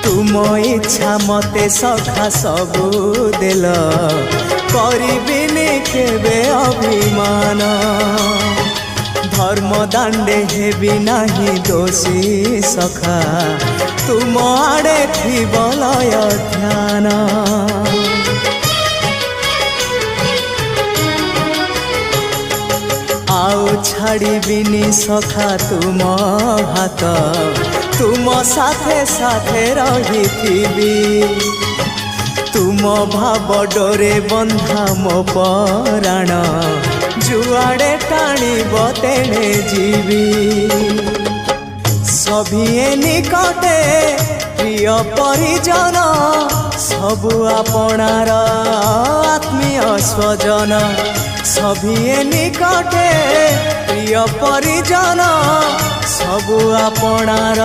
तुम इच्छा मते सखा सबू देल करिबिनी केबे अभिमान धर्म दांडे हेबी नाही दोषी सखा तुम आड़े थी बलय ध्यान आउ छाड़िबिनी सखा तुम हाथ तुम साथे साथे रही तुम भाव डोरे बंधा मो पराण जुआड़े टाणीब तेणे जीवी सभिए निकटे प्रिय परिजन सबु आपणार आत्मीय स्वजन सभिए निकटे प्रिय परिजन सबु आपणार